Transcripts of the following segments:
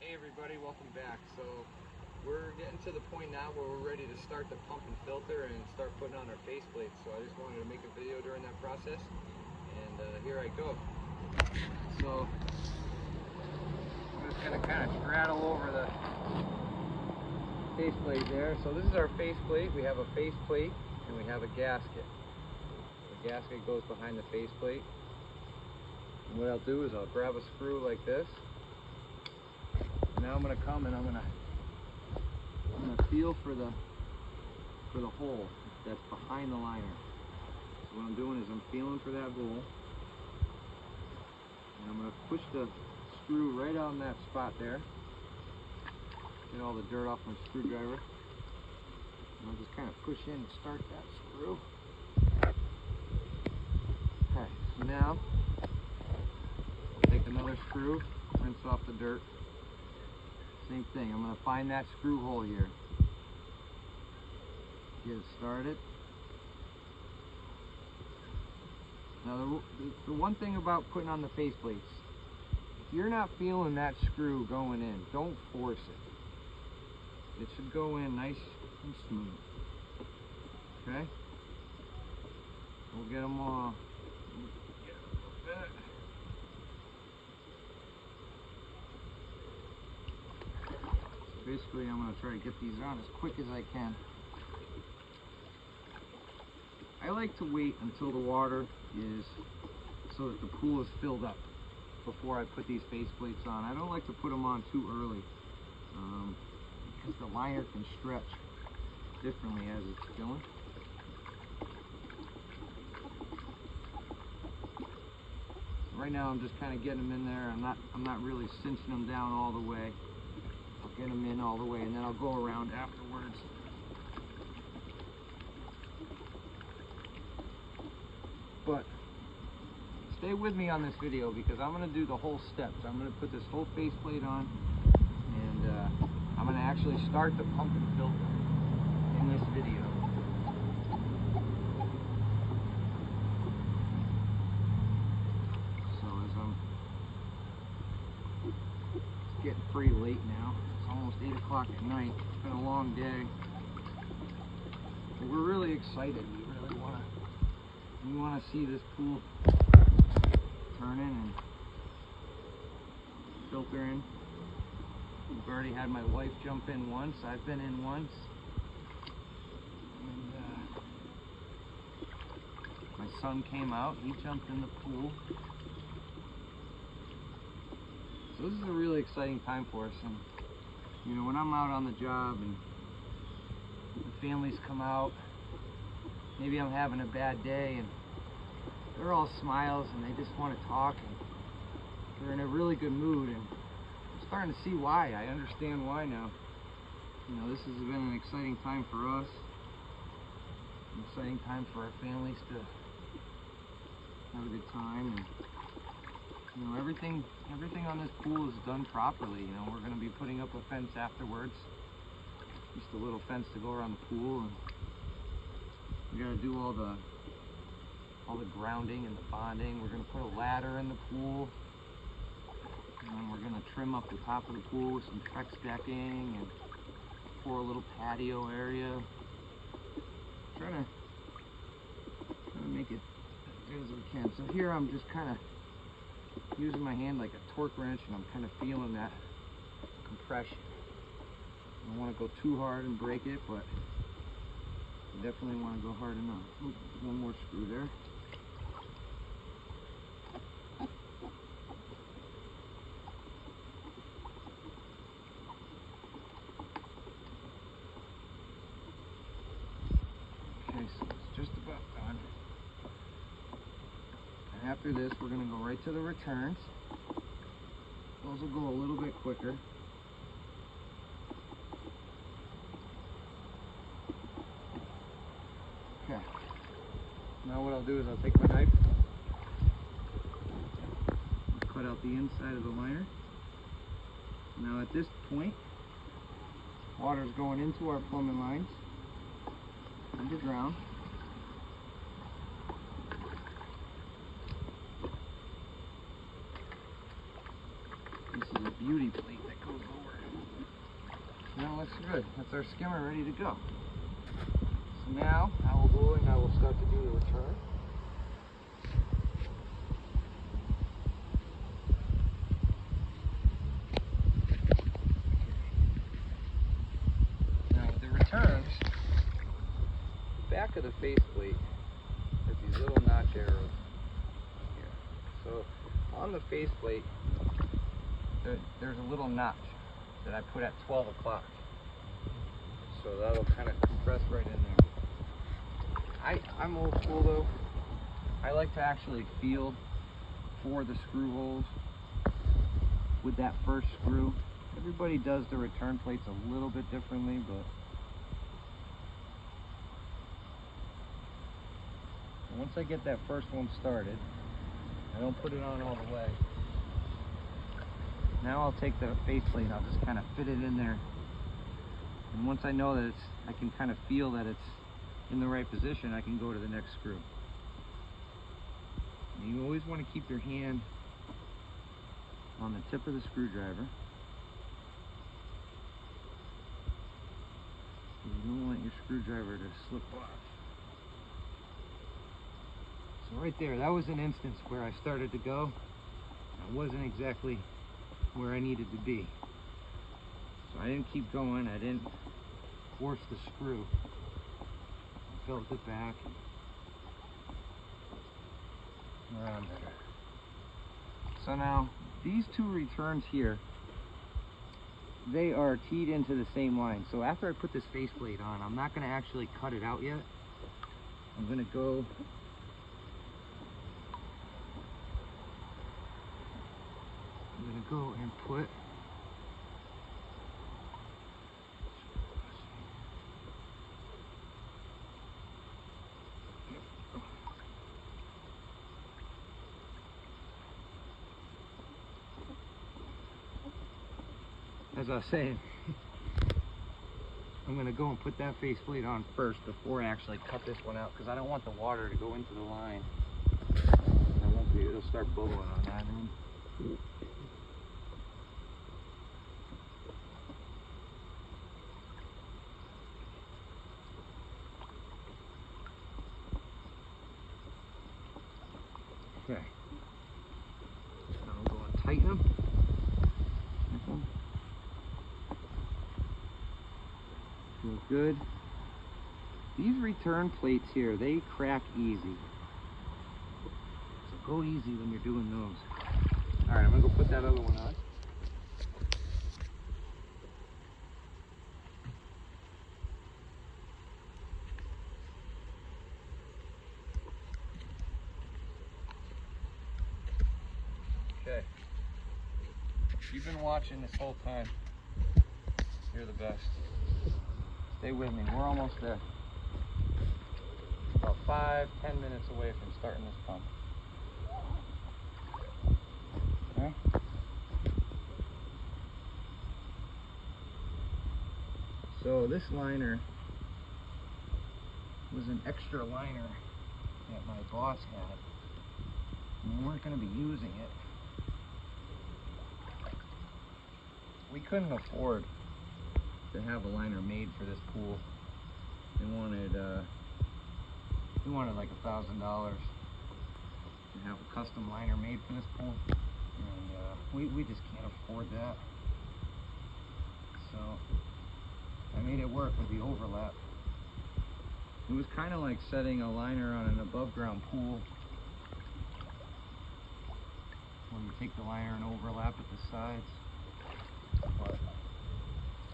Hey everybody, welcome back. So we're getting to the point now where we're ready to start the pump and filter and start putting on our faceplates. So I just wanted to make a video during that process, and here I go. So I'm just gonna kind of straddle over the faceplate there. So this is our faceplate. We have a faceplate and we have a gasket. The gasket goes behind the faceplate. And what I'll do is I'll grab a screw like this. Now I'm gonna come and I'm gonna feel for the hole that's behind the liner. So what I'm doing is I'm feeling for that hole, and I'm gonna push the screw right on that spot there. Get all the dirt off my screwdriver. And I'll just kind of push in and start that screw. Okay, so now I'll take another screw, rinse off the dirt. Same thing, I'm going to find that screw hole here. Get it started. Now the one thing about putting on the faceplates, if you're not feeling that screw going in, don't force it. It should go in nice and smooth. Okay? We'll get them all. Basically, I'm going to try to get these on as quick as I can. I like to wait until the water is, so that the pool is filled up before I put these faceplates on. I don't like to put them on too early because the liner can stretch differently as it's filling. Right now I'm just kind of getting them in there. I'm not really cinching them down all the way. Get them in all the way, and then I'll go around afterwards. But stay with me on this video because I'm going to do the whole steps. I'm going to put this whole faceplate on, and I'm going to actually start the pump and filter in this video. So as it's getting pretty late now. Almost 8 o'clock at night. It's been a long day. But we're really excited. We want to see this pool turn in and filter in. We've already had my wife jump in once. I've been in once. And my son came out. He jumped in the pool. So this is a really exciting time for us. And you know, when I'm out on the job and the families come out, maybe I'm having a bad day and they're all smiles and they just want to talk and they're in a really good mood, and I'm starting to see why. I understand why now. You know, this has been an exciting time for us, an exciting time for our families to have a good time. And you know, everything on this pool is done properly. You know, we're going to be putting up a fence afterwards. Just a little fence to go around the pool, and we got to do all the grounding and the bonding. We're going to put a ladder in the pool, and then we're going to trim up the top of the pool with some Trex decking and pour a little patio area. Trying to make it as good as we can. So here I'm just kind of using my hand like a torque wrench, and I'm kind of feeling that compression. I don't want to go too hard and break it, but I definitely want to go hard enough. Ooh, one more screw there. Okay, so it's just about done. After this, we're going to go right to the returns. Those will go a little bit quicker. Okay. Now what I'll do is I'll take my knife, cut out the inside of the liner. Now at this point, water's going into our plumbing lines underground. This is a beauty plate that goes over. Good, that's our skimmer ready to go. So now I will go and I will start to do the return. Now with the returns, the back of the faceplate has these little notch arrows here. So on the faceplate, there's a little notch that I put at 12 o'clock. So that'll kind of compress right in there. I'm old school though. I like to actually feel for the screw holes with that first screw. Everybody does the return plates a little bit differently, but once I get that first one started, I don't put it on all the way. Now I'll take the faceplate and I'll just kind of fit it in there. And once I know that I can kind of feel that it's in the right position, I can go to the next screw. And you always want to keep your hand on the tip of the screwdriver. You don't want your screwdriver to slip off. So right there, that was an instance where I started to go. I wasn't exactly where I needed to be. So I didn't keep going, I didn't force the screw. I built it back and around there. So now, these two returns here, they are teed into the same line. So after I put this faceplate on, I'm not going to actually cut it out yet. I'm going to go and put as I was saying, I'm going to go and put that faceplate on first before I actually cut this one out, because I don't want the water to go into the line. It'll start bubbling on that end. Okay, now I'm going to tighten them. Feel good. These return plates here, they crack easy. So go easy when you're doing those. Alright, I'm going to go put that other one on. Okay. If you've been watching this whole time, you're the best. Stay with me. We're almost there. About 5-10 minutes away from starting this pump. Okay. So this liner was an extra liner that my boss had. And we weren't going to be using it. We couldn't afford to have a liner made for this pool. We wanted like $1,000 to have a custom liner made for this pool, and we just can't afford that. So I made it work with the overlap. It was kind of like setting a liner on an above ground pool, where you take the liner and overlap at the sides. But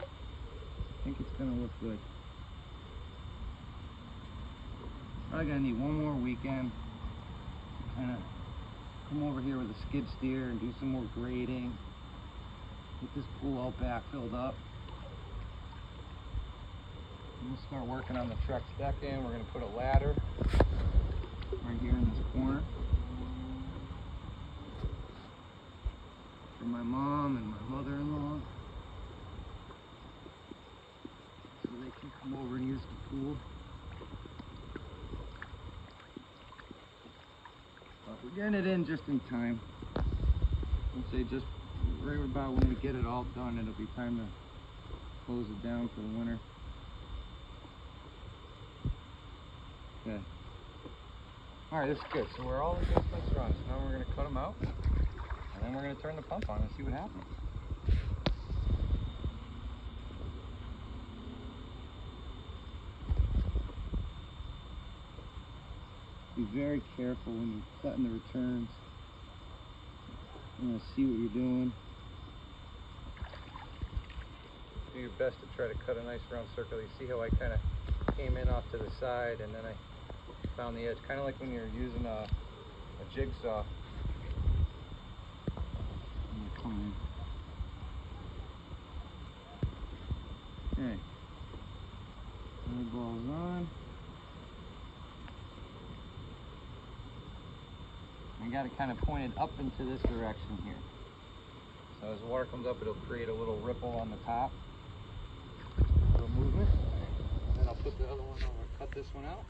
I think it's gonna look good. Probably gonna need one more weekend to kind of come over here with a skid steer and do some more grading. Get this pool all back filled up. And we'll start working on the truck's deck in. We're gonna put a ladder right here in this corner for my mom and my mother-in-law, so they can come over and use the pool. But we're getting it in just in time. I'd say just right about when we get it all done, it'll be time to close it down for the winter. Okay. Alright, this is good. So we're all the faceplates run. So now we're going to cut them out, and then we're going to turn the pump on and see what happens. Be very careful when you're cutting the returns. You want to see what you're doing. Do your best to try to cut a nice round circle. You see how I kind of came in off to the side and then I found the edge, kind of like when you're using a jigsaw. Come in. Okay. Eyeball's on. I got it kind of pointed up into this direction here. So as the water comes up, it'll create a little ripple on the top. A little movement. And then I'll put the other one over, cut this one out.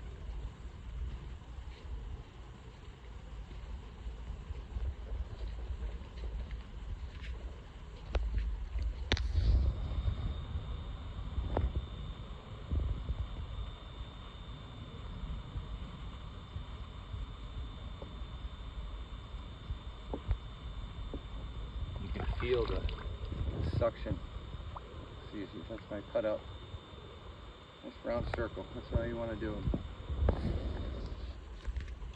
Feel the suction. See, that's my cutout. Nice round circle. That's how you want to do them.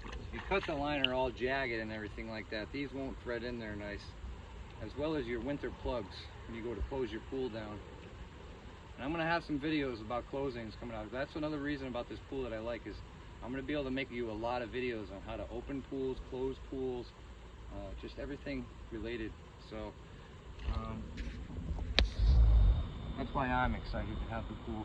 If you cut the liner all jagged and everything like that, these won't thread in there nice. As well as your winter plugs when you go to close your pool down. And I'm going to have some videos about closings coming out. That's another reason about this pool that I like is I'm going to be able to make you a lot of videos on how to open pools, close pools, just everything related. So that's why I'm excited to have the pool.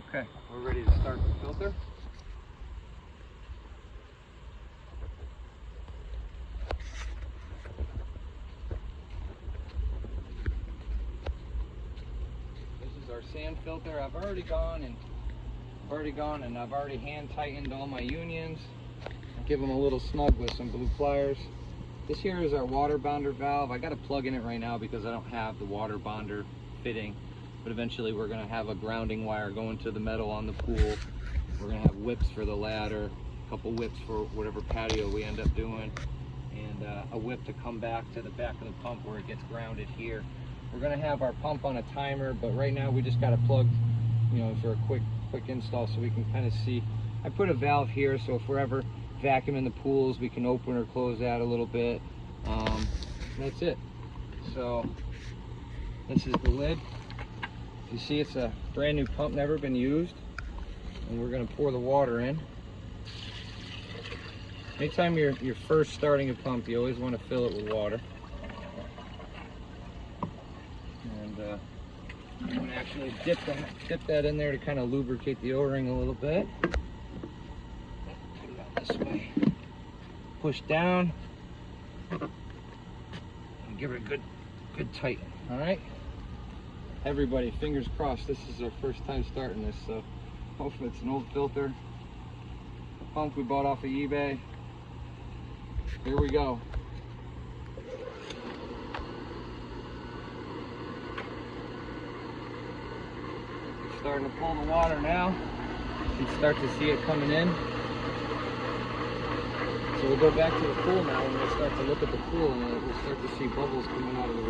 Okay, we're ready to start the filter. This is our sand filter. I've already gone and I've already hand tightened all my unions. Give them a little snug with some blue pliers. This here is our water bonder valve. I got a plug in it right now because I don't have the water bonder fitting, but eventually we're going to have a grounding wire going to the metal on the pool. We're going to have whips for the ladder, a couple whips for whatever patio we end up doing, and a whip to come back to the back of the pump where it gets grounded here. We're going to have our pump on a timer, but right now we just got a plug, you know, for a quick install so we can kind of see. I put a valve here so if we're ever vacuuming the pools, we can open or close that a little bit. That's it. So this is the lid. You see it's a brand new pump, never been used, and we're going to pour the water in. Anytime you're first starting a pump, you always want to fill it with water. And you can actually dip that in there to kind of lubricate the O-ring a little bit. This way. Push down and give it a good tighten. All right, everybody, fingers crossed. This is our first time starting this, so hopefully it's an old filter. Pump we bought off of eBay. Here we go. It's starting to pull the water now. You can start to see it coming in. So we'll go back to the pool now and we'll start to look at the pool and we'll start to see bubbles coming out of the